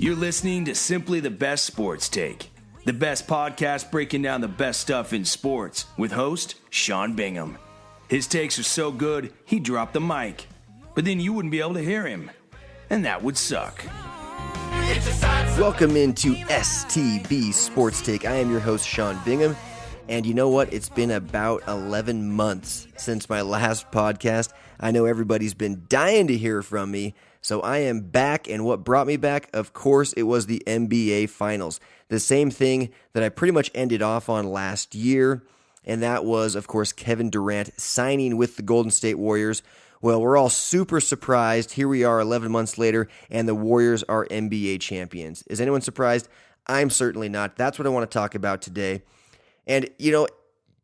You're listening to Simply the Best Sports Take, the best podcast breaking down the best stuff in sports with host Sean Bingham. His takes are so good, he dropped the mic, but then you wouldn't be able to hear him, and that would suck. Welcome into STB Sports Take. I am your host, Sean Bingham, and you know what? It's been about 11 months since my last podcast. I know everybody's been dying to hear from me, so I am back, and what brought me back, of course, it was the NBA Finals. The same thing that I pretty much ended off on last year, and that was, of course, Kevin Durant signing with the Golden State Warriors. Well, we're all super surprised. Here we are 11 months later, and the Warriors are NBA champions. Is anyone surprised? I'm certainly not. That's what I want to talk about today. And, you know,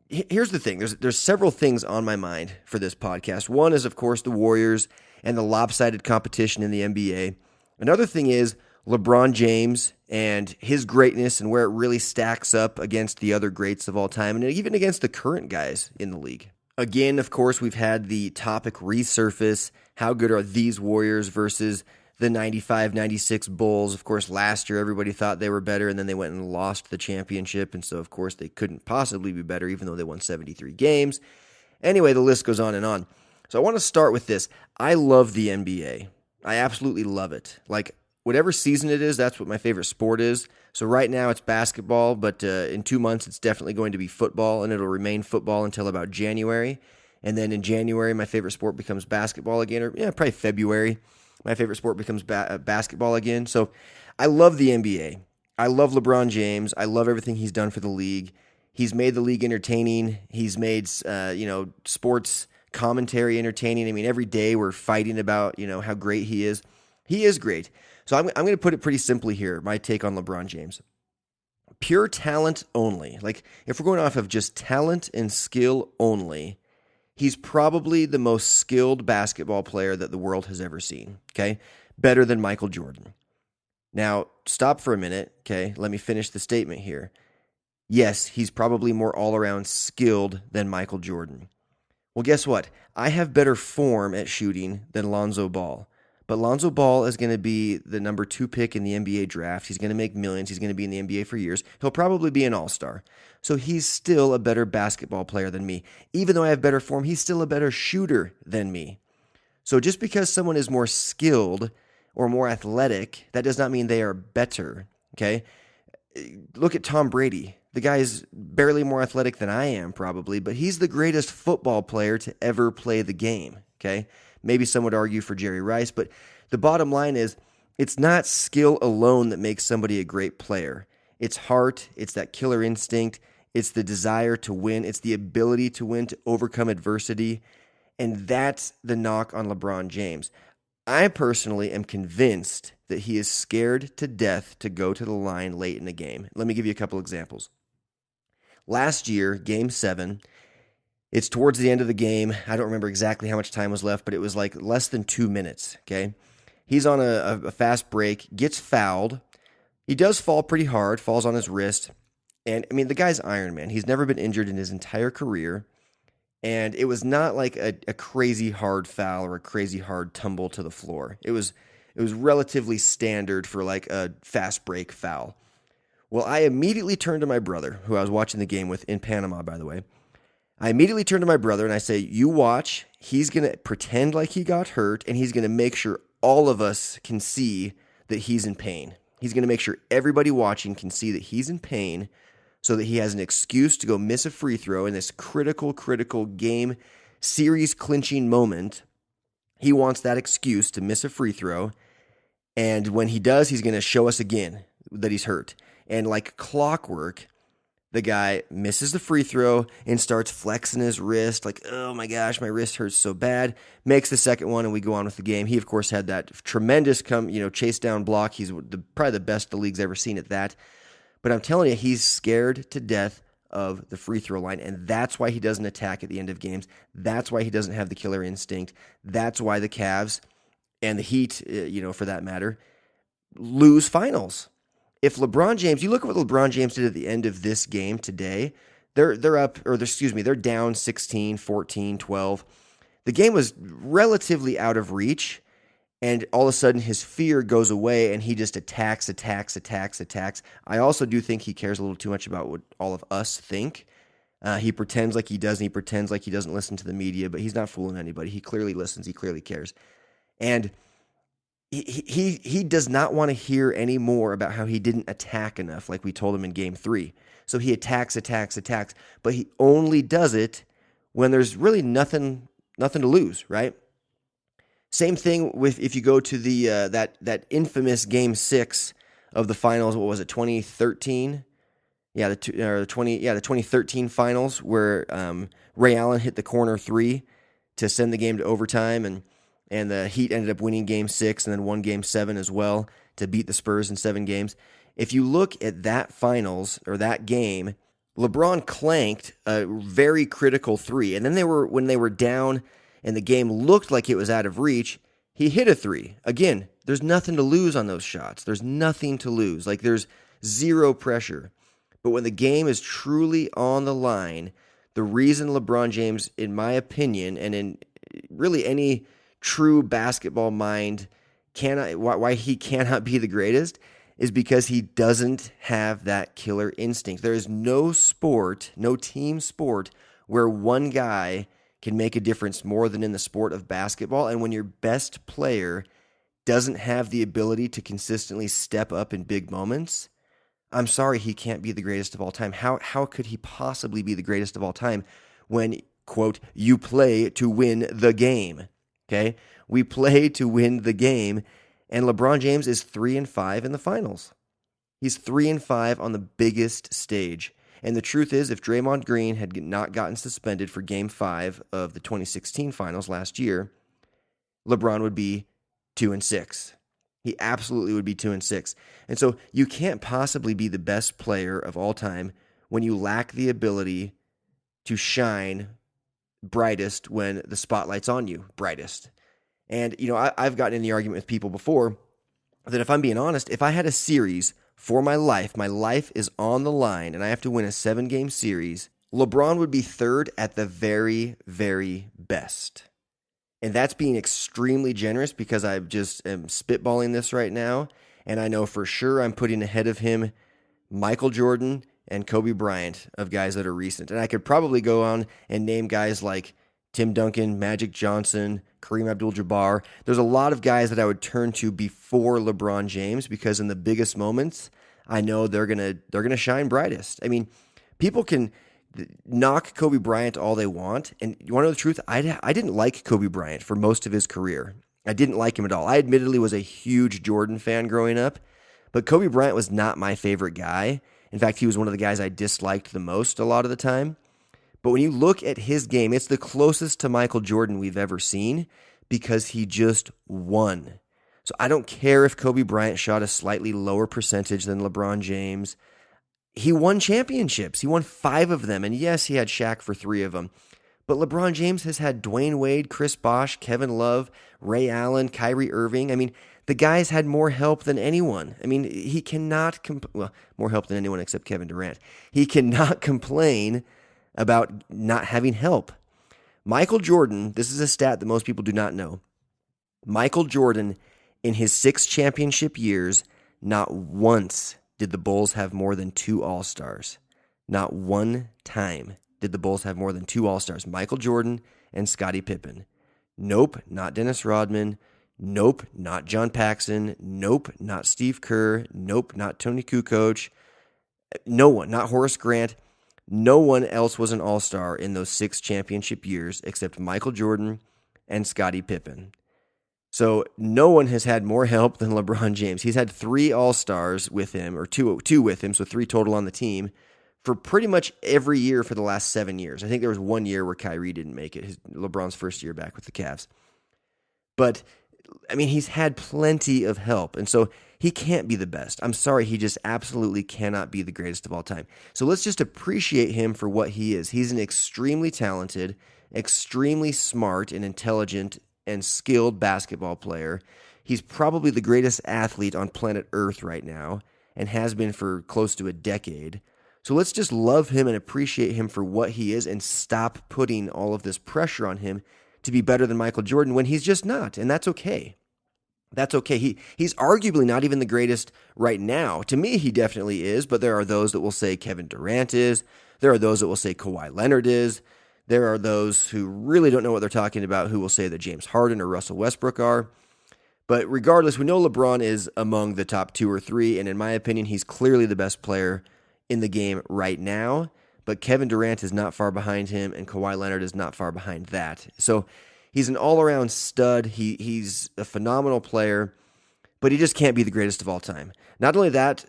here's the thing. There's several things on my mind for this podcast. One is, of course, the Warriors and the lopsided competition in the NBA. Another thing is LeBron James and his greatness and where it really stacks up against the other greats of all time and even against the current guys in the league. Again, of course, we've had the topic resurface. How good are these Warriors versus the 95-96 Bulls? Of course, last year everybody thought they were better, and then they went and lost the championship, and so, of course, they couldn't possibly be better even though they won 73 games. Anyway, the list goes on and on. So I want to start with this. I love the NBA. I absolutely love it. Like, whatever season it is, that's what my favorite sport is. So right now it's basketball, but in 2 months it's definitely going to be football, and it'll remain football until about January. And then in January, my favorite sport becomes basketball again, or probably February. My favorite sport becomes basketball again. So I love the NBA. I love LeBron James. I love everything he's done for the league. He's made the league entertaining. He's made sports commentary entertaining. I mean, every day we're fighting about how great he is. He is great. So I'm going to put it pretty simply here, my take on LeBron James. Pure talent only. Like, if we're going off of just talent and skill only, he's probably the most skilled basketball player that the world has ever seen, okay? Better than Michael Jordan. Now, stop for a minute, okay? Let me finish the statement here. Yes, he's probably more all-around skilled than Michael Jordan. Well, guess what? I have better form at shooting than Lonzo Ball. But Lonzo Ball is going to be the number 2 pick in the NBA draft. He's going to make millions. He's going to be in the NBA for years. He'll probably be an all-star. So he's still a better basketball player than me. Even though I have better form, he's still a better shooter than me. So just because someone is more skilled or more athletic, that does not mean they are better, okay? Look at Tom Brady. The guy is barely more athletic than I am, probably, but he's the greatest football player to ever play the game, okay? Maybe some would argue for Jerry Rice, but the bottom line is it's not skill alone that makes somebody a great player. It's heart, it's that killer instinct, it's the desire to win, it's the ability to win, to overcome adversity, and that's the knock on LeBron James. I personally am convinced that he is scared to death to go to the line late in the game. Let me give you a couple examples. Last year, Game 7, it's towards the end of the game. I don't remember exactly how much time was left, but it was like less than 2 minutes, okay? He's on a fast break, gets fouled. He does fall pretty hard, falls on his wrist. And, I mean, the guy's Iron Man. He's never been injured in his entire career. And it was not like a crazy hard foul or a crazy hard tumble to the floor. It was relatively standard for like a fast break foul. Well, I immediately turned to my brother, who I was watching the game with in Panama, by the way. I immediately turn to my brother and I say, you watch, he's going to pretend like he got hurt, and he's going to make sure all of us can see that he's in pain. He's going to make sure everybody watching can see that he's in pain so that he has an excuse to go miss a free throw in this critical game series clinching moment. He wants that excuse to miss a free throw, and when he does, he's going to show us again that he's hurt. And like clockwork, the guy misses the free throw and starts flexing his wrist like, oh my gosh, my wrist hurts so bad. Makes the second one, and we go on with the game. He, of course, had that tremendous chase down block. He's probably the best the league's ever seen at that. But I'm telling you, he's scared to death of the free throw line, and that's why he doesn't attack at the end of games. That's why he doesn't have the killer instinct. That's why the Cavs and the Heat, for that matter, lose finals. If LeBron James, you look at what LeBron James did at the end of this game today, they're down 16, 14, 12. The game was relatively out of reach, And all of a sudden his fear goes away and he just attacks. I also do think he cares a little too much about what all of us think. He pretends like he does, and he pretends like he doesn't listen to the media, but he's not fooling anybody. He clearly listens. He clearly cares. And he does not want to hear any more about how he didn't attack enough, like we told him in Game 3. So he attacks, but he only does it when there's really nothing to lose, right? Same thing with if you go to the that infamous Game 6 of the finals. What was it, 2013? Yeah, the 2013 finals where Ray Allen hit the corner three to send the game to overtime, and the Heat ended up winning Game 6 and then won Game 7 as well to beat the Spurs in 7 games. If you look at that finals or that game, LeBron clanked a very critical three, and then when they were down and the game looked like it was out of reach, he hit a three. Again, there's nothing to lose on those shots. There's nothing to lose. Like, there's zero pressure. But when the game is truly on the line, the reason LeBron James, in my opinion, and in really any true basketball mind, why he cannot be the greatest is because he doesn't have that killer instinct. There is no sport, no team sport, where one guy can make a difference more than in the sport of basketball. And when your best player doesn't have the ability to consistently step up in big moments, I'm sorry, he can't be the greatest of all time. How could he possibly be the greatest of all time when, quote, you play to win the game? Okay? We play to win the game, and LeBron James is 3-5 in the finals. He's 3-5 on the biggest stage. And the truth is, if Draymond Green had not gotten suspended for Game 5 of the 2016 finals last year, LeBron would be 2-6. He absolutely would be 2-6. And so you can't possibly be the best player of all time when you lack the ability to shine brightest when the spotlight's on you, brightest. And, I've gotten in the argument with people before that if I'm being honest, if I had a series for my life is on the line, and I have to win a 7-game series, LeBron would be third at the very, very best. And that's being extremely generous because I just am spitballing this right now, and I know for sure I'm putting ahead of him Michael Jordan and Kobe Bryant of guys that are recent. And I could probably go on and name guys like Tim Duncan, Magic Johnson, Kareem Abdul-Jabbar. There's a lot of guys that I would turn to before LeBron James because in the biggest moments, I know they're gonna shine brightest. I mean, people can knock Kobe Bryant all they want, and you want to know the truth? I didn't like Kobe Bryant for most of his career. I didn't like him at all. I admittedly was a huge Jordan fan growing up, but Kobe Bryant was not my favorite guy. In fact, he was one of the guys I disliked the most a lot of the time. But when you look at his game, it's the closest to Michael Jordan we've ever seen because he just won. So I don't care if Kobe Bryant shot a slightly lower percentage than LeBron James. He won championships. He won 5 of them. And yes, he had Shaq for 3 of them. But LeBron James has had Dwayne Wade, Chris Bosh, Kevin Love, Ray Allen, Kyrie Irving. I mean, the guy's had more help than anyone. I mean, he cannot more help than anyone except Kevin Durant. He cannot complain about not having help. Michael Jordan, this is a stat that most people do not know. Michael Jordan, in his 6 championship years, not once did the Bulls have more than 2 All-Stars. Not one time did the Bulls have more than 2 All-Stars. Michael Jordan and Scottie Pippen. Nope, not Dennis Rodman. Nope, not John Paxson. Nope, not Steve Kerr. Nope, not Tony Kukoc. No one, not Horace Grant. No one else was an all-star in those 6 championship years except Michael Jordan and Scottie Pippen. So no one has had more help than LeBron James. He's had 3 all-stars with him, or two with him, so 3 total on the team, for pretty much every year for the last 7 years. I think there was 1 year where Kyrie didn't make it, LeBron's first year back with the Cavs. But, I mean, he's had plenty of help, and so he can't be the best. I'm sorry, he just absolutely cannot be the greatest of all time. So let's just appreciate him for what he is. He's an extremely talented, extremely smart and intelligent and skilled basketball player. He's probably the greatest athlete on planet Earth right now and has been for close to a decade. So let's just love him and appreciate him for what he is and stop putting all of this pressure on him to be better than Michael Jordan when he's just not, and that's okay. That's okay. He's arguably not even the greatest right now. To me, he definitely is, but there are those that will say Kevin Durant is. There are those that will say Kawhi Leonard is. There are those who really don't know what they're talking about who will say that James Harden or Russell Westbrook are. But regardless, we know LeBron is among the top 2 or 3, and in my opinion, he's clearly the best player in the game right now. But Kevin Durant is not far behind him, and Kawhi Leonard is not far behind that. So he's an all-around stud. He's a phenomenal player, but he just can't be the greatest of all time. Not only that,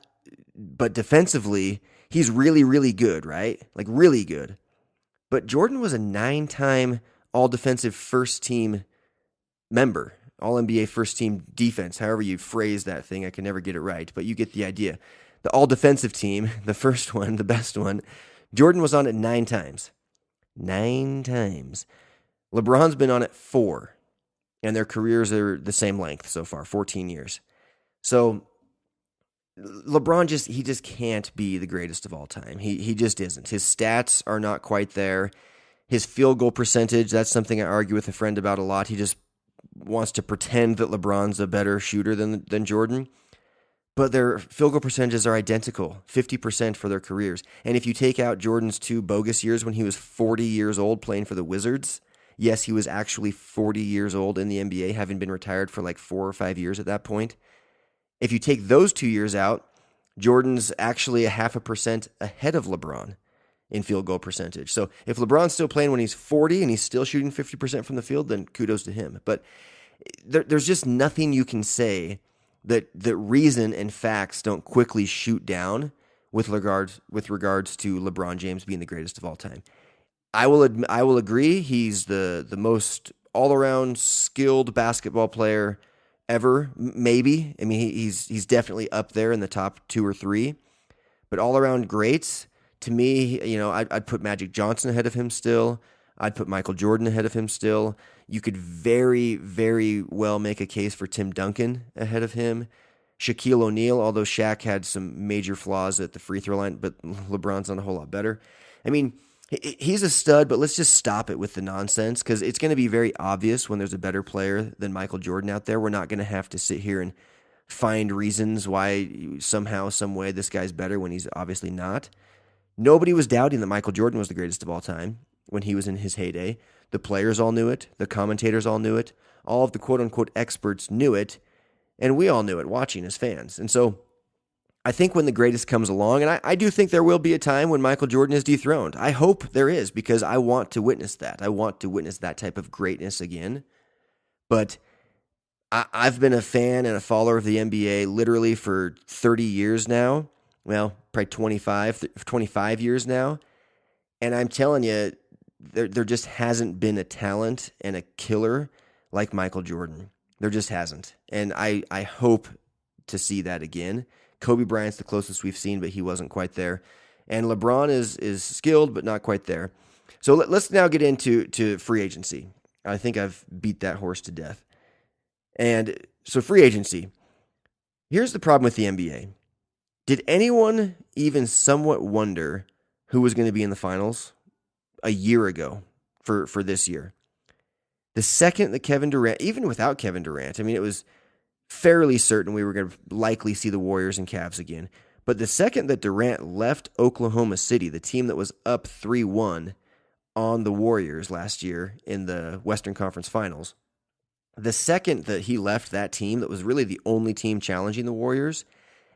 but defensively, he's really, really good, right? Like, really good. But Jordan was a 9-time all-defensive first-team member, all-NBA first-team defense, however you phrase that thing. I can never get it right, but you get the idea. The all-defensive team, the first one, the best one, Jordan was on it 9 times. 9 times. LeBron's been on it 4, and their careers are the same length so far, 14 years. So LeBron just can't be the greatest of all time. He just isn't. His stats are not quite there. His field goal percentage, that's something I argue with a friend about a lot. He just wants to pretend that LeBron's a better shooter than Jordan. But their field goal percentages are identical, 50% for their careers. And if you take out Jordan's 2 bogus years when he was 40 years old playing for the Wizards, yes, he was actually 40 years old in the NBA, having been retired for like 4 or 5 years at that point. If you take those 2 years out, Jordan's actually 0.5% ahead of LeBron in field goal percentage. So if LeBron's still playing when he's 40 and he's still shooting 50% from the field, then kudos to him. But there's just nothing you can say that reason and facts don't quickly shoot down with regards to LeBron James being the greatest of all time. I will agree he's the most all-around skilled basketball player ever, maybe. I mean, he's definitely up there in the top 2 or 3. But all-around greats, to me, I'd put Magic Johnson ahead of him still. I'd put Michael Jordan ahead of him still. You could very, very well make a case for Tim Duncan ahead of him. Shaquille O'Neal, although Shaq had some major flaws at the free throw line, but LeBron's not a whole lot better. I mean, he's a stud, but let's just stop it with the nonsense because it's going to be very obvious when there's a better player than Michael Jordan out there. We're not going to have to sit here and find reasons why somehow, some way this guy's better when he's obviously not. Nobody was doubting that Michael Jordan was the greatest of all time when he was in his heyday. The players all knew it. The commentators all knew it. All of the quote-unquote experts knew it. And we all knew it watching as fans. And so I think when the greatest comes along, and I do think there will be a time when Michael Jordan is dethroned. I hope there is because I want to witness that. I want to witness that type of greatness again. But I've been a fan and a follower of the NBA literally for 30 years now. Well, probably 25 years now. And I'm telling you, there just hasn't been a talent and a killer like Michael Jordan. There just hasn't. And I hope to see that again. Kobe Bryant's the closest we've seen, but he wasn't quite there. And LeBron is skilled, but not quite there. So let's now get into free agency. I think I've beat that horse to death. And so free agency. Here's the problem with the NBA. Did anyone even somewhat wonder who was going to be in the finals a year ago for this year? The second that Kevin Durant, even without Kevin Durant, I mean, it was fairly certain we were going to likely see the Warriors and Cavs again. But the second that Durant left Oklahoma City, the team that was up 3-1 on the Warriors last year in the Western Conference Finals, the second that he left that team that was really the only team challenging the Warriors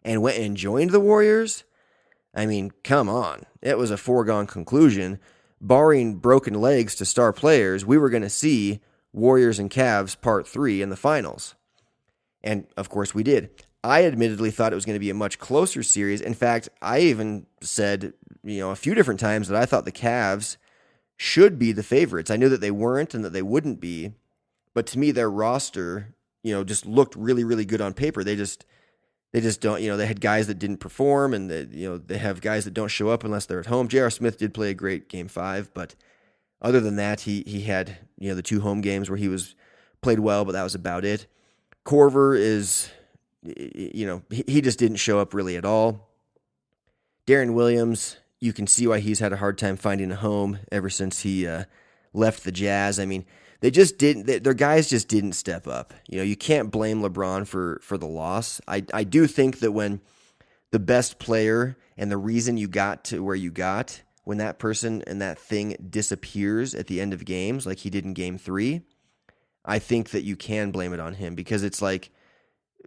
and went and joined the Warriors, I mean, come on. It was a foregone conclusion. Barring broken legs to star players, we were going to see Warriors and Cavs Part 3 in the finals. And, of course, we did. I admittedly thought it was going to be a much closer series. In fact, I even said, a few different times that I thought the Cavs should be the favorites. I knew that they weren't and that they wouldn't be. But to me, their roster, just looked really, really good on paper. They just don't, they had guys that didn't perform and they have guys that don't show up unless they're at home. J.R. Smith did play a great Game 5, but other than that, he had, the 2 home games where he played well, but that was about it. Korver is, he just didn't show up really at all. Darren Williams, you can see why he's had a hard time finding a home ever since he left the Jazz. I mean, They just didn't. Their guys just didn't step up. You can't blame LeBron for the loss. I do think that when the best player and the reason you got to where you got, when that person and that thing disappears at the end of games, like he did in Game 3, I think that you can blame it on him, because it's like,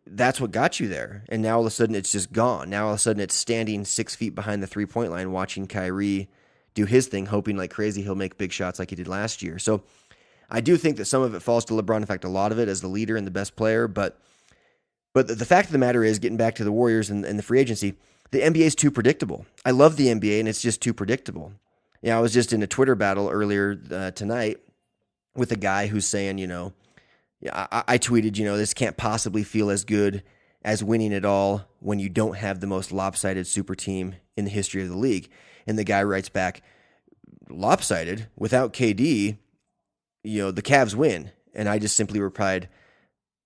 that's what got you there. And now all of a sudden it's just gone. Now all of a sudden it's standing 6 feet behind the 3-point line watching Kyrie do his thing, hoping like crazy he'll make big shots like he did last year. So I do think that some of it falls to LeBron. In fact, a lot of it as the leader and the best player. But the fact of the matter is, getting back to the Warriors and the free agency, the NBA is too predictable. I love the NBA, and it's just too predictable. I was just in a Twitter battle earlier tonight with a guy who's saying, I tweeted, this can't possibly feel as good as winning it all when you don't have the most lopsided super team in the history of the league. And the guy writes back, lopsided? Without KD, the Cavs win. And I just simply replied, ...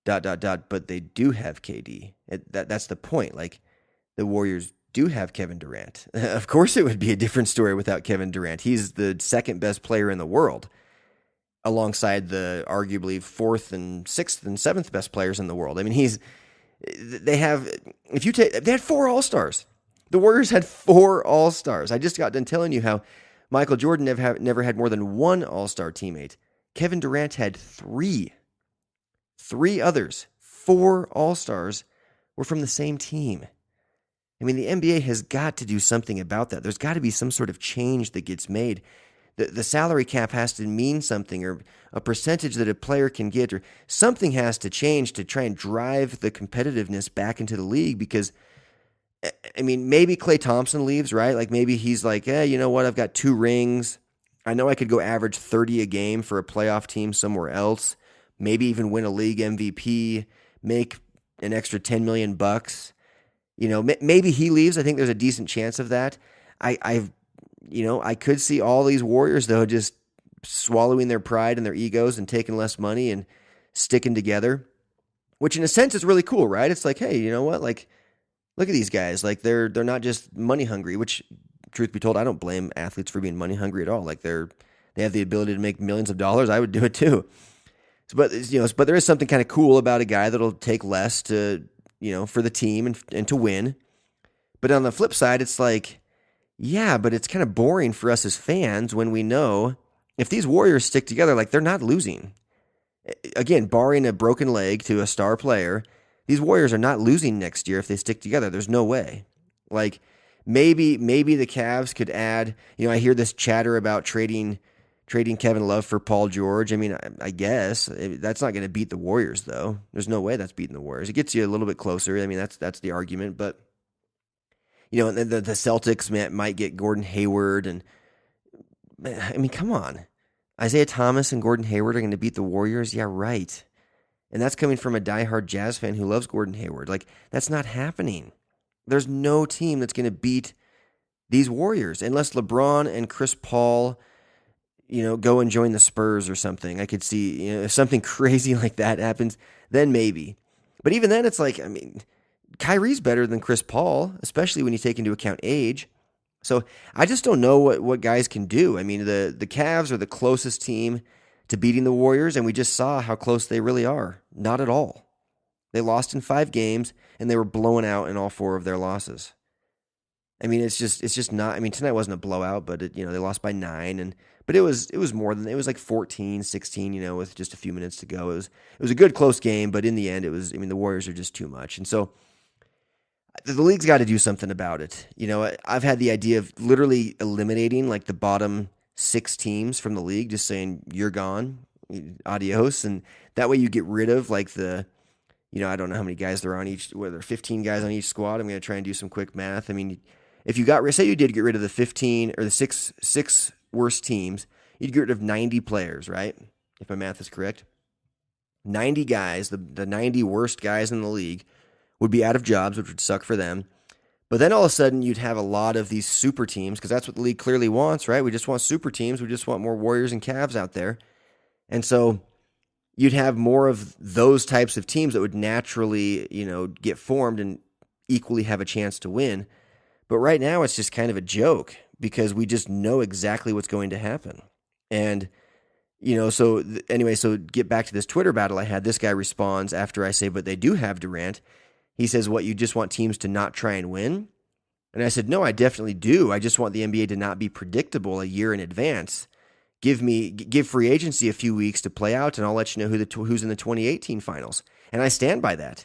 but they do have KD. That's the point. Like, the Warriors do have Kevin Durant. Of course it would be a different story without Kevin Durant. He's the second best player in the world, alongside the arguably 4th and 6th and 7th best players in the world. I mean, they had 4 All-Stars. The Warriors had 4 All-Stars. I just got done telling you how Michael Jordan never had more than 1 All-Star teammate. Kevin Durant had 3. 3 others. 4 All-Stars were from the same team. I mean, the NBA has got to do something about that. There's got to be some sort of change that gets made. The salary cap has to mean something, or a percentage that a player can get, or something has to change to try and drive the competitiveness back into the league. Because, I mean, maybe Klay Thompson leaves, right? Like, maybe he's like, you know what? I've got 2 rings. I know I could go average 30 a game for a playoff team somewhere else. Maybe even win a league MVP, make an extra $10 million bucks. Maybe he leaves. I think there's a decent chance of that. I could see all these Warriors, though, just swallowing their pride and their egos and taking less money and sticking together, which in a sense is really cool, right? It's like, hey, you know what? Like, look at these guys. Like, they're not just money hungry, which, truth be told, I don't blame athletes for being money hungry at all. Like, they have the ability to make millions of dollars. I would do it too. But there is something kind of cool about a guy that'll take less to, for the team and to win. But on the flip side, it's like, yeah, but it's kind of boring for us as fans when we know if these Warriors stick together, like, they're not losing. Again, barring a broken leg to a star player, these Warriors are not losing next year if they stick together. There's no way. Like, maybe the Cavs could add, I hear this chatter about trading Kevin Love for Paul George. I mean, I guess that's not going to beat the Warriors, though. There's no way that's beating the Warriors. It gets you a little bit closer. I mean, that's the argument. But, and then the Celtics might get Gordon Hayward. And, I mean, come on. Isaiah Thomas and Gordon Hayward are going to beat the Warriors? Yeah, right. And that's coming from a diehard Jazz fan who loves Gordon Hayward. Like, that's not happening. There's no team that's going to beat these Warriors unless LeBron and Chris Paul go and join the Spurs or something. I could see, if something crazy like that happens, then maybe. But even then, it's like, I mean, Kyrie's better than Chris Paul, especially when you take into account age. So I just don't know what guys can do. I mean, the Cavs are the closest team to beating the Warriors, and we just saw how close they really are. Not at all. They lost in 5 games, and they were blown out in all 4 of their losses. I mean, it's just not. I mean, tonight wasn't a blowout, but they lost by 9, but it was more than, it was like 14-16, with just a few minutes to go. It was a good close game, but in the end, the Warriors are just too much, and so the league's got to do something about it. I've had the idea of literally eliminating like the bottom 6 teams from the league, just saying you're gone, adios, and that way you get rid of like the. I don't know how many guys there are on each, whether 15 guys on each squad. I'm going to try and do some quick math. I mean, if you say you did get rid of the 15 or the six worst teams, you'd get rid of 90 players, right? If my math is correct. 90 guys, the 90 worst guys in the league would be out of jobs, which would suck for them. But then all of a sudden you'd have a lot of these super teams, because that's what the league clearly wants, right? We just want super teams. We just want more Warriors and Cavs out there. And so you'd have more of those types of teams that would naturally, get formed and equally have a chance to win. But right now it's just kind of a joke because we just know exactly what's going to happen. And Anyway, so get back to this Twitter battle I had. This guy responds after I say, but they do have Durant. He says, what, you just want teams to not try and win? And I said, no, I definitely do. I just want the NBA to not be predictable a year in advance. Give free agency a few weeks to play out, and I'll let you know who's in the 2018 finals. And I stand by that.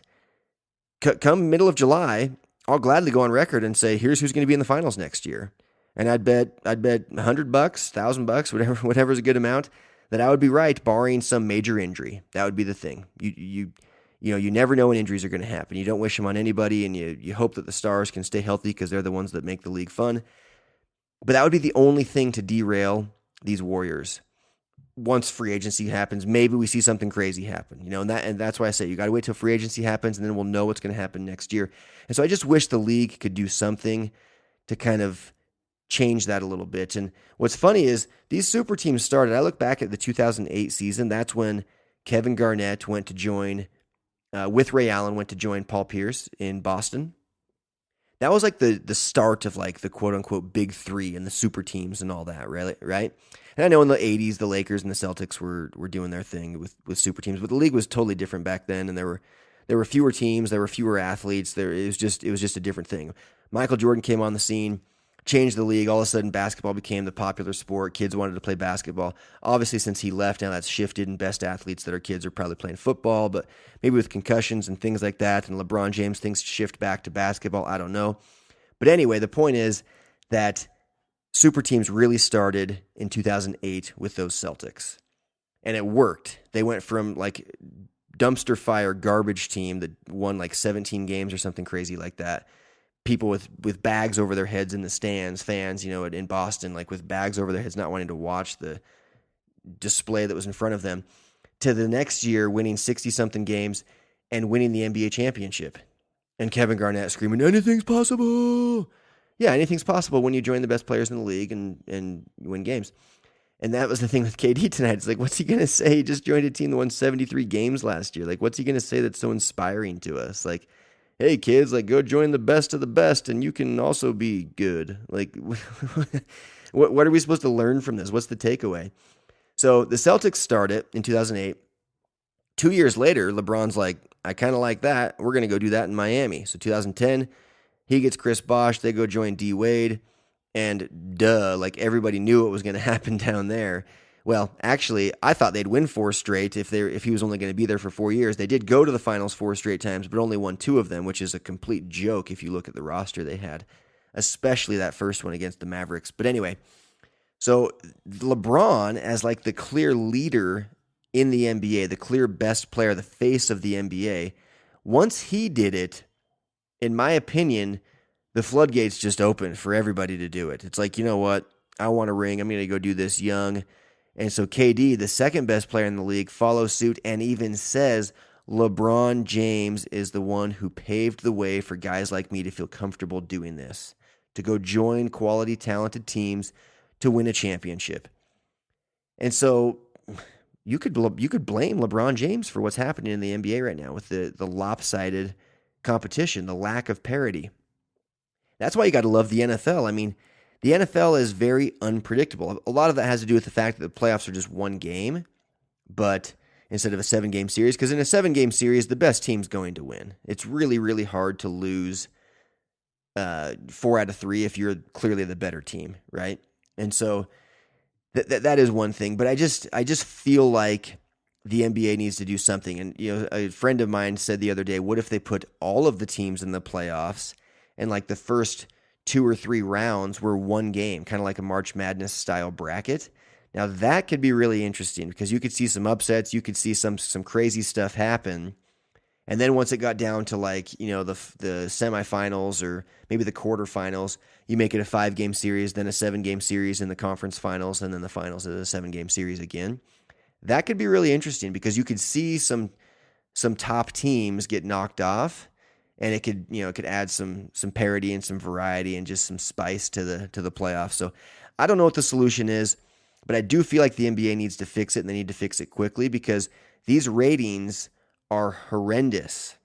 Come middle of July, I'll gladly go on record and say, here's who's going to be in the finals next year. And I'd bet $100, $1,000, whatever's a good amount, that I would be right, barring some major injury. That would be the thing. You never know when injuries are going to happen. You don't wish them on anybody, and you hope that the stars can stay healthy because they're the ones that make the league fun. But that would be the only thing to derail these Warriors. Once free agency happens, maybe we see something crazy happen, and that's why I say you got to wait till free agency happens, and then we'll know what's going to happen next year. And so I just wish the league could do something to kind of change that a little bit. And what's funny is these super teams started. I look back at the 2008 season. That's when Kevin Garnett went to join with Ray Allen, went to join Paul Pierce in Boston. That was like the start of like the quote unquote big three and the super teams and all that, right? And I know in the 80s, the Lakers and the Celtics were doing their thing with super teams, but the league was totally different back then, and there were fewer teams, there were fewer athletes. It was just a different thing. Michael Jordan came on the scene, changed the league. All of a sudden, basketball became the popular sport. Kids wanted to play basketball. Obviously, since he left, now that's shifted, and best athletes that are kids are probably playing football, but maybe with concussions and things like that, and LeBron James, things shift back to basketball. I don't know. But anyway, the point is that super teams really started in 2008 with those Celtics, and it worked. They went from like dumpster fire garbage team that won like 17 games or something crazy like that. People with bags over their heads in the stands, fans, in Boston, like with bags over their heads, not wanting to watch the display that was in front of them, to the next year winning 60-something games and winning the NBA championship. And Kevin Garnett screaming, anything's possible. Yeah, anything's possible when you join the best players in the league and win games. And that was the thing with KD tonight. It's like, what's he going to say? He just joined a team that won 73 games last year. Like, what's he going to say that's so inspiring to us? Like, hey, kids, like, go join the best of the best, and you can also be good. Like, what are we supposed to learn from this? What's the takeaway? So the Celtics started in 2008. 2 years later, LeBron's like, I kind of like that. We're going to go do that in Miami. So 2010, he gets Chris Bosh. They go join D. Wade. And like everybody knew what was going to happen down there. Well, actually, I thought they'd win 4 straight if he was only going to be there for 4 years. They did go to the finals 4 straight times, but only won 2 of them, which is a complete joke if you look at the roster they had, especially that first one against the Mavericks. But anyway, so LeBron, as like the clear leader in the NBA, the clear best player, the face of the NBA, once he did it, in my opinion, the floodgates just opened for everybody to do it. It's like, you know what? I want a ring. I'm going to go do this young. And so KD, the second best player in the league, follows suit and even says LeBron James is the one who paved the way for guys like me to feel comfortable doing this, to go join quality, talented teams to win a championship. And so you could blame LeBron James for what's happening in the NBA right now with the lopsided competition, the lack of parity. That's why you got to love the NFL. I mean, the NFL is very unpredictable. A lot of that has to do with the fact that the playoffs are just one game, but instead of a 7-game series, because in a 7-game series, the best team's going to win. It's really, really hard to lose 4 out of 3 if you're clearly the better team, right? And so that is one thing. But I just feel like the NBA needs to do something. And a friend of mine said the other day, what if they put all of the teams in the playoffs? And like the first 2 or 3 rounds were one game, kind of like a March Madness style bracket. Now that could be really interesting because you could see some upsets, you could see some crazy stuff happen. And then once it got down to like, the semifinals or maybe the quarterfinals, you make it a 5-game series, then a 7-game series in the conference finals, and then the finals is a 7-game series again. That could be really interesting because you could see some top teams get knocked off. And it could add some parity and some variety and just some spice to the playoffs. So I don't know what the solution is, but I do feel like the NBA needs to fix it, and they need to fix it quickly because these ratings are horrendous.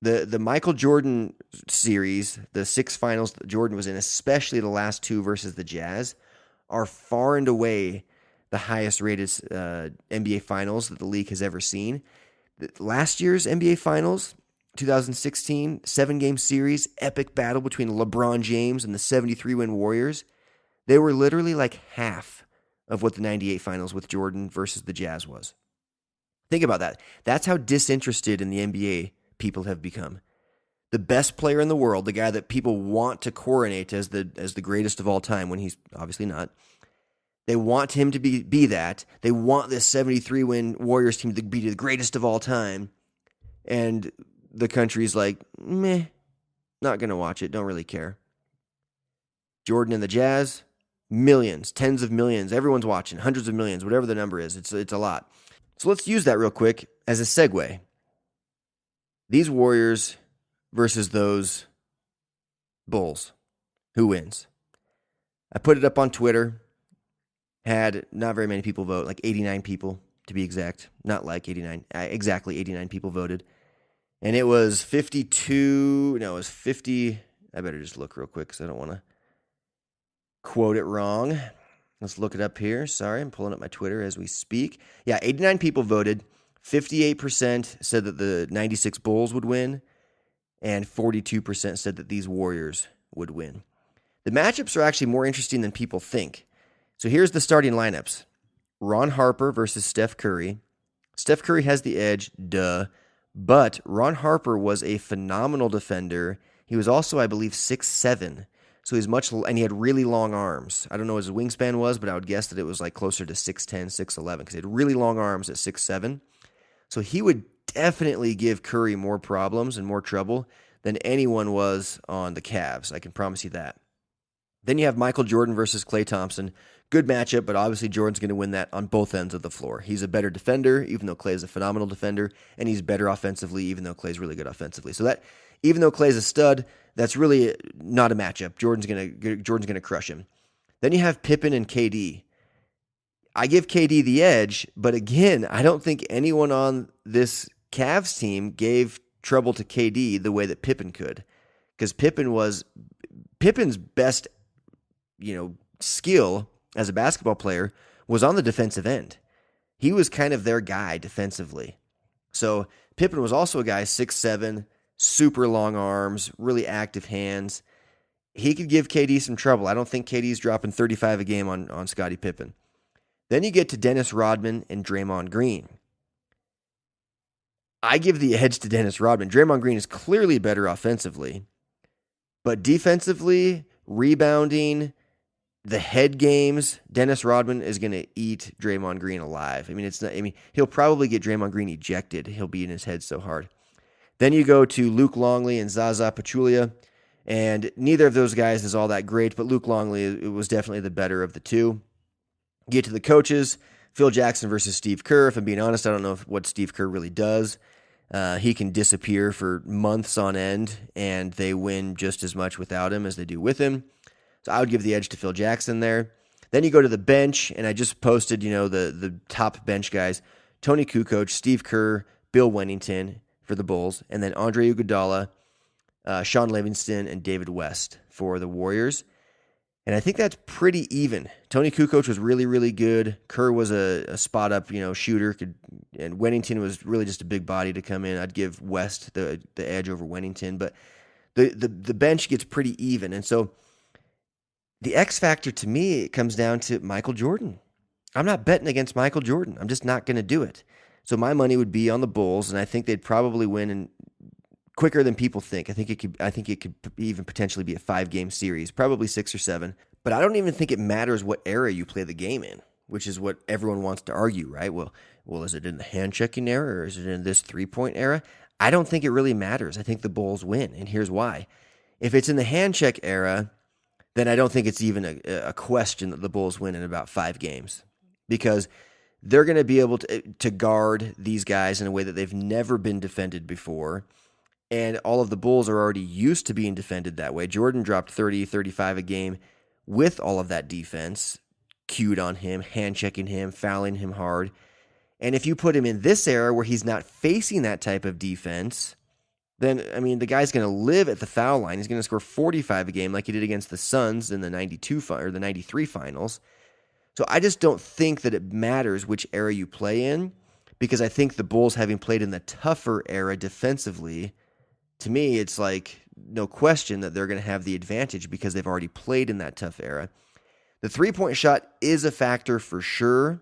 The Michael Jordan series, the 6 finals that Jordan was in, especially the last 2 versus the Jazz, are far and away the highest rated NBA Finals that the league has ever seen. Last year's NBA Finals, 2016, 7-game series, epic battle between LeBron James and the 73-win Warriors. They were literally like half of what the 98 Finals with Jordan versus the Jazz was. Think about that. That's how disinterested in the NBA people have become. The best player in the world, the guy that people want to coronate as the greatest of all time when he's obviously not. They want him to be that. They want this 73-win Warriors team to be the greatest of all time. And the country's like, meh, not going to watch it, don't really care. Jordan and the Jazz, millions, tens of millions. Everyone's watching, hundreds of millions, whatever the number is. It's a lot. So let's use that real quick as a segue. These Warriors versus those Bulls. Who wins? I put it up on Twitter. Had not very many people vote, like 89 people to be exact. Not like 89, exactly 89 people voted. And it was 52, no, it was 50. I better just look real quick because I don't want to quote it wrong. Let's look it up here. Sorry, I'm pulling up my Twitter as we speak. Yeah, 89 people voted. 58% said that the 96 Bulls would win, and 42% said that these Warriors would win. The matchups are actually more interesting than people think. So here's the starting lineups. Ron Harper versus Steph Curry. Steph Curry has the edge, duh. But Ron Harper was a phenomenal defender. He was also, I believe, 6'7". So he's and he had really long arms. I don't know what his wingspan was, but I would guess that it was like closer to 6'10", 6'11", because he had really long arms at 6'7". So he would definitely give Curry more problems and more trouble than anyone was on the Cavs. I can promise you that. Then you have Michael Jordan versus Klay Thompson. Good matchup, but obviously Jordan's going to win that on both ends of the floor. He's a better defender, even though Klay is a phenomenal defender, and he's better offensively, even though Klay's really good offensively. So that, even though Klay's a stud, that's really not a matchup. Jordan's going to crush him. Then you have Pippen and KD. I give KD the edge, but again, I don't think anyone on this Cavs team gave trouble to KD the way that Pippen could, because Pippen's best, skill as a basketball player was on the defensive end. He was kind of their guy defensively. So Pippen was also a guy 6'7", super long arms, really active hands. He could give KD some trouble. I don't think KD's dropping 35 a game on Scottie Pippen. Then you get to Dennis Rodman and Draymond Green. I give the edge to Dennis Rodman. Draymond Green is clearly better offensively, but defensively, rebounding, the head games, Dennis Rodman is going to eat Draymond Green alive. He'll probably get Draymond Green ejected. He'll be in his head so hard. Then you go to Luke Longley and Zaza Pachulia, and neither of those guys is all that great, but Luke Longley was definitely the better of the two. Get to the coaches, Phil Jackson versus Steve Kerr. If I'm being honest, I don't know what Steve Kerr really does. He can disappear for months on end, and they win just as much without him as they do with him. So I would give the edge to Phil Jackson there. Then you go to the bench, and I just posted, the top bench guys. Tony Kukoc, Steve Kerr, Bill Wennington for the Bulls, and then Andre Iguodala, Sean Livingston, and David West for the Warriors. And I think that's pretty even. Tony Kukoc was really, really good. Kerr was a spot-up, shooter, and Wennington was really just a big body to come in. I'd give West the edge over Wennington, but the bench gets pretty even. And so the X factor to me, it comes down to Michael Jordan. I'm not betting against Michael Jordan. I'm just not going to do it. So my money would be on the Bulls, and I think they'd probably win quicker than people think. I think it could even potentially be a 5-game series, probably 6 or 7. But I don't even think it matters what era you play the game in, which is what everyone wants to argue, right? Well, is it in the hand-checking era or is it in this 3-point era? I don't think it really matters. I think the Bulls win, and here's why. If it's in the hand-check era, then I don't think it's even a question that the Bulls win in about 5 games, because they're going to be able to guard these guys in a way that they've never been defended before, and all of the Bulls are already used to being defended that way. Jordan dropped 30, 35 a game with all of that defense cued on him, hand-checking him, fouling him hard. And if you put him in this era where he's not facing that type of defense, then, the guy's going to live at the foul line. He's going to score 45 a game like he did against the Suns in the 92 or the 93 finals. So I just don't think that it matters which era you play in, because I think the Bulls, having played in the tougher era defensively, to me, it's like no question that they're going to have the advantage because they've already played in that tough era. The three-point shot is a factor for sure,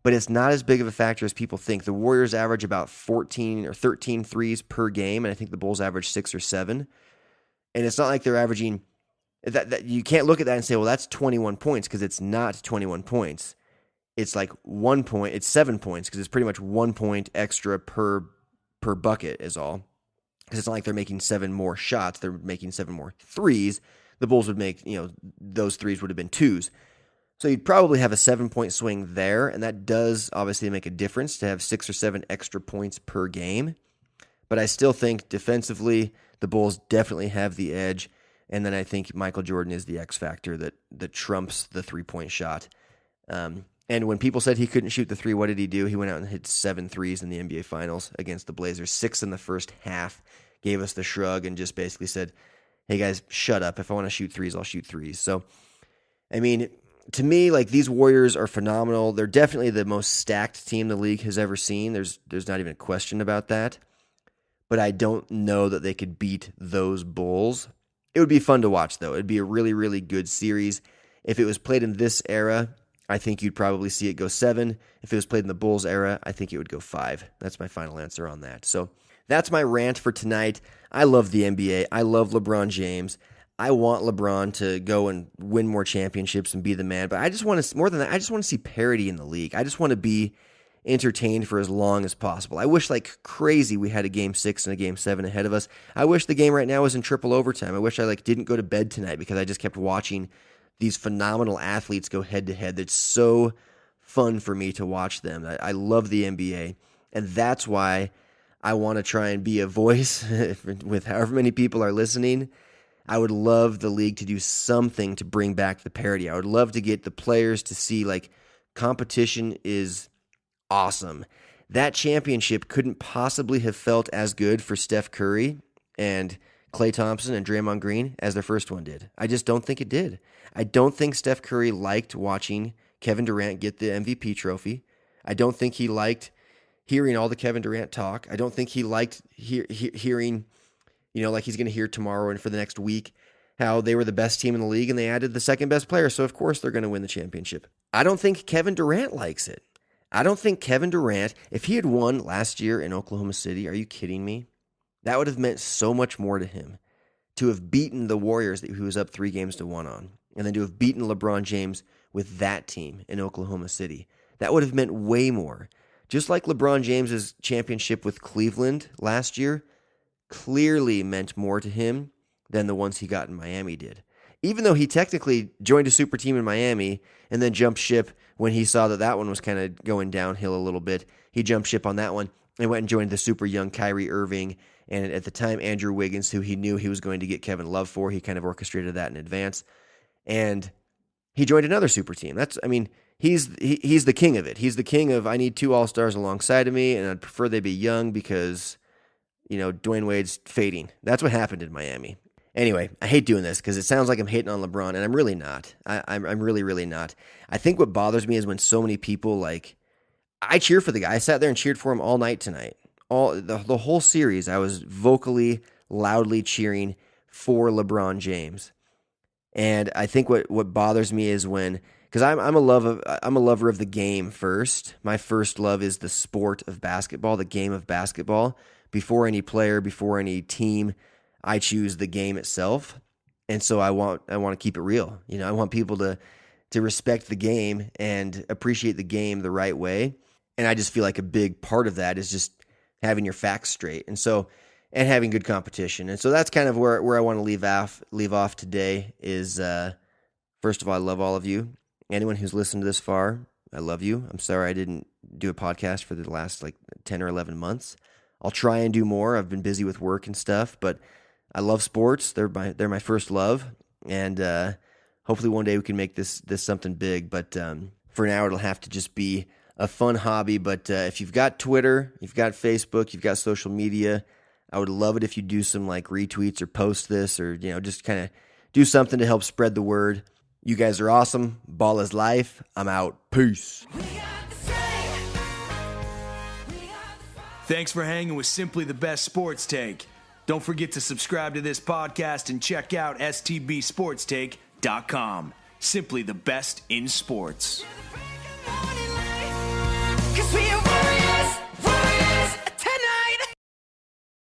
but it's not as big of a factor as people think. The Warriors average about 14 or 13 threes per game, and I think the Bulls average 6 or 7. And it's not like they're averaging that you can't look at that and say, well, that's 21 points, because it's not 21 points. It's like 1 point. It's 7 points, because it's pretty much 1 point extra per bucket is all. Because it's not like they're making 7 more shots. They're making 7 more threes. The Bulls would make, those threes would have been 2s. So you'd probably have a 7-point swing there, and that does obviously make a difference to have 6 or 7 extra points per game. But I still think defensively, the Bulls definitely have the edge, and then I think Michael Jordan is the X factor that trumps the three-point shot. And when people said he couldn't shoot the three, what did he do? He went out and hit 7 threes in the NBA Finals against the Blazers, 6 in the first half, gave us the shrug, and just basically said, hey guys, shut up. If I want to shoot threes, I'll shoot threes. So, I mean, to me, like, these Warriors are phenomenal. They're definitely the most stacked team the league has ever seen. There's not even a question about that. But I don't know that they could beat those Bulls. It would be fun to watch, though. It'd be a really, really good series. If it was played in this era, I think you'd probably see it go 7. If it was played in the Bulls era, I think it would go 5. That's my final answer on that. So that's my rant for tonight. I love the NBA. I love LeBron James. I want LeBron to go and win more championships and be the man. But I just want to, more than that, I just want to see parity in the league. I just want to be entertained for as long as possible. I wish like crazy we had a Game 6 and a Game 7 ahead of us. I wish the game right now was in triple overtime. I wish I didn't go to bed tonight because I just kept watching these phenomenal athletes go head to head. It's so fun for me to watch them. I love the NBA, and that's why I want to try and be a voice with however many people are listening. I would love the league to do something to bring back the parity. I would love to get the players to see competition is awesome. That championship couldn't possibly have felt as good for Steph Curry and Klay Thompson and Draymond Green as their first one did. I just don't think it did. I don't think Steph Curry liked watching Kevin Durant get the MVP trophy. I don't think he liked hearing all the Kevin Durant talk. I don't think he liked hearing, like he's going to hear tomorrow and for the next week, how they were the best team in the league and they added the second best player, so of course they're going to win the championship. I don't think Kevin Durant likes it. I don't think Kevin Durant, if he had won last year in Oklahoma City, are you kidding me? That would have meant so much more to him. To have beaten the Warriors that he was up 3-1 on, and then to have beaten LeBron James with that team in Oklahoma City, that would have meant way more. Just like LeBron James's championship with Cleveland last year clearly meant more to him than the ones he got in Miami did. Even though he technically joined a super team in Miami and then jumped ship when he saw that one was kind of going downhill a little bit, he jumped ship on that one and went and joined the super young Kyrie Irving and at the time Andrew Wiggins, who he knew he was going to get Kevin Love for. He kind of orchestrated that in advance. And he joined another super team. He's the king of it. He's the king of, I need 2 All-Stars alongside of me, and I'd prefer they be young because, Dwayne Wade's fading. That's what happened in Miami. Anyway, I hate doing this because it sounds like I'm hating on LeBron, and I'm really not. I'm really, really not. I think what bothers me is when so many people, I cheer for the guy. I sat there and cheered for him all night tonight. The whole series, I was vocally, loudly cheering for LeBron James. And I think what bothers me is when, because I'm a lover of the game first. My first love is the sport of basketball, the game of basketball. Before any player, before any team, I choose the game itself. And so I want to keep it real. I want people to respect the game and appreciate the game the right way. And I just feel like a big part of that is just having your facts straight. And having good competition. And so that's kind of where I want to leave off today is, first of all, I love all of you. Anyone who's listened to this far, I love you. I'm sorry I didn't do a podcast for the last 10 or 11 months. I'll try and do more. I've been busy with work and stuff, but I love sports. They're my first love. And hopefully one day we can make this something big. But for now, it'll have to just be a fun hobby. But if you've got Twitter, you've got Facebook, you've got social media, I would love it if you do some retweets or post this or, just kind of do something to help spread the word. You guys are awesome. Ball is life. I'm out. Peace. Thanks for hanging with Simply the Best Sports Take. Don't forget to subscribe to this podcast and check out stbsportstake.com. Simply the best in sports. 'Cause we are warriors.